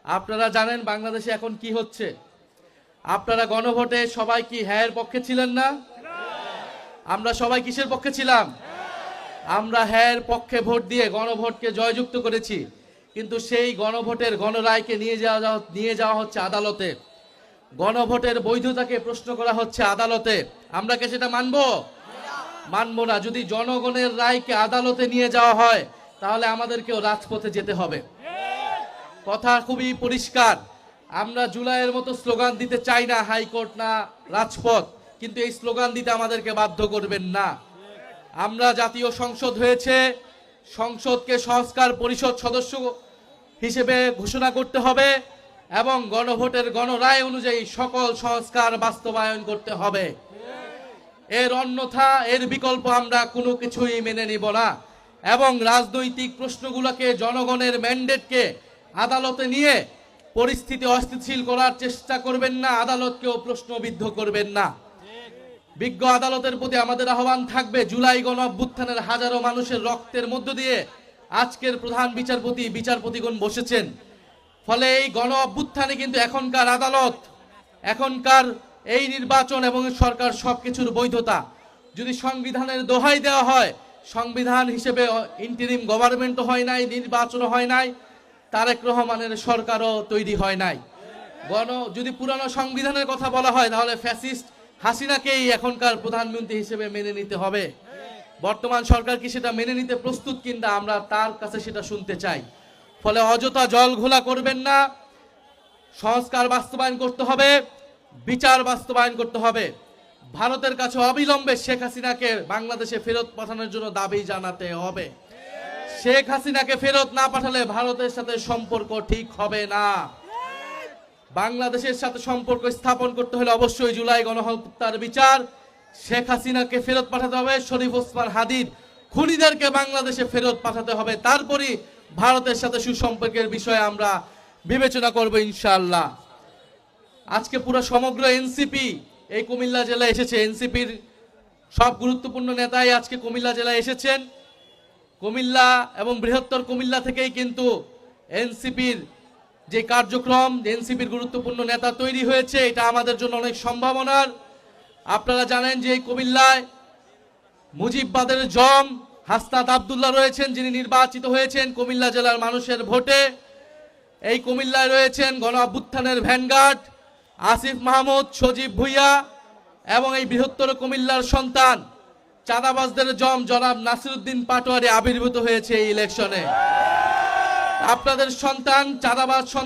আপনারা জানেন বাংলাদেশে এখন কি হচ্ছে। আপনারা গণভোটে সবাই কি হ্যাঁ এর পক্ষে ছিলেন না? আমরা সবাই কিসের পক্ষে ছিলাম? আমরা হ্যাঁ এর পক্ষে ভোট দিয়ে গণভোটকে জয়যুক্ত করেছি। কিন্তু সেই গণভোটের গণরায়কে নিয়ে যাওয়া হচ্ছে আদালতে। গণভোটের বৈধতাকে প্রশ্ন করা হচ্ছে আদালতে। আমরা কি সেটা মানবো না। যদি জনগণের রায়কে আদালতে নিয়ে যাওয়া হয় তাহলে আমাদেরকেও রাজপথে যেতে হবে। কথা খুবই পরিষ্কার। আমরা জুলাইয়ের মতো স্লোগান দিতে চাই না, হাইকোর্ট না রাজপথ, কিন্তু এই স্লোগান দিতে আমাদেরকে বাধ্য করবেন না। আমরা জাতীয় সংসদ হয়েছে, সংসদকে সংস্কার পরিষদ সদস্য হিসেবে ঘোষণা করতে হবে এবং গণভোটের গণরায় অনুযায়ী সকল সংস্কার বাস্তবায়ন করতে হবে। এর অন্যথা, এর বিকল্প আমরা কোনো কিছুই মেনে নিব না। এবং রাজনৈতিক প্রশ্নগুলোকে, জনগণের ম্যান্ডেটকে আদালতে নিয়ে পরিস্থিতি অস্থিতিশীল করার চেষ্টা করবেন না, আদালতকেও প্রশ্নবিদ্ধ করবেন না। বিজ্ঞ আদালতের প্রতি আমাদের আহ্বান থাকবে, জুলাই গণ অভ্যুত্থানের হাজারো মানুষের রক্তের মধ্য দিয়ে আজকের প্রধান বিচারপতিগণ বসেছেন। ফলে এই গণ অভ্যুত্থানে কিন্তু এখনকার আদালত, এখনকার এই নির্বাচন এবং সরকার সবকিছুর বৈধতা যদি সংবিধানের দোহাই দেওয়া হয়, সংবিধান হিসেবে ইন্টারিম গভর্নমেন্টও হয় নাই, নির্বাচনও হয় নাই, তারেক রহমানের সরকারও তৈরি হয় নাই। যদি পুরানো সংবিধানের কথা বলা হয় তাহলে ফ্যাসিস্ট হাসিনাকেই এখনকার প্রধানমন্ত্রী হিসেবে মেনে নিতে হবে। বর্তমান সরকার কি সেটা মেনে নিতে প্রস্তুত কিনা আমরা তার কাছে সেটা শুনতে চাই। ফলে অযথা জল ঘোলা করবেন না। সংস্কার বাস্তবায়ন করতে হবে, বিচার বাস্তবায়ন করতে হবে। ভারতের কাছে অবিলম্বে শেখ হাসিনাকে বাংলাদেশে ফেরত পাঠানোর জন্য দাবি জানাতে হবে। শেখ হাসিনাকে ফেরত না পাঠালে ভারতের সাথে সম্পর্ক ঠিক হবে না। বাংলাদেশের সাথে সম্পর্ক স্থাপন করতে হলে অবশ্যই জুলাই গণহত্যার বিচার, শেখ হাসিনাকে ফেরত পাঠাতে হবে, শরীফ ওসমান হাদির খুনিদেরকে বাংলাদেশে ফেরত পাঠাতে হবে। তারপরই ভারতের সাথে সুসম্পর্কের বিষয়ে আমরা বিবেচনা করব ইনশাআল্লাহ। আজকে পুরো সমগ্র এনসিপি এই কুমিল্লা জেলায় এসেছে। এনসিপির সব গুরুত্বপূর্ণ নেতাই আজকে কুমিল্লা জেলায় এসেছেন। কুমিল্লা এবং বৃহত্তর কুমিল্লা থেকেই কিন্তু এনসিপির যে কার্যক্রম, এনসিপির গুরুত্বপূর্ণ নেতা তৈরি হয়েছে, এটা আমাদের জন্য অনেক সম্ভাবনার। আপনারা জানেন যে এই কুমিল্লায় মুজিববাদের জম হাসনাত আব্দুল্লাহ রয়েছেন, যিনি নির্বাচিত হয়েছেন কুমিল্লা জেলার মানুষের ভোটে। এই কুমিল্লায় রয়েছেন গণ অভ্যুত্থানের ভ্যানগার্ড আসিফ মাহমুদ, সজীব ভুইয়া এবং এই বৃহত্তর কুমিল্লার সন্তান চাঁদাবাজদের জম জনাব নাসিরউদ্দিন পাটোয়ারি আবির্ভূত হয়েছে এই ইলেকশনে। আপনাদের সন্তান চাঁদাবাজ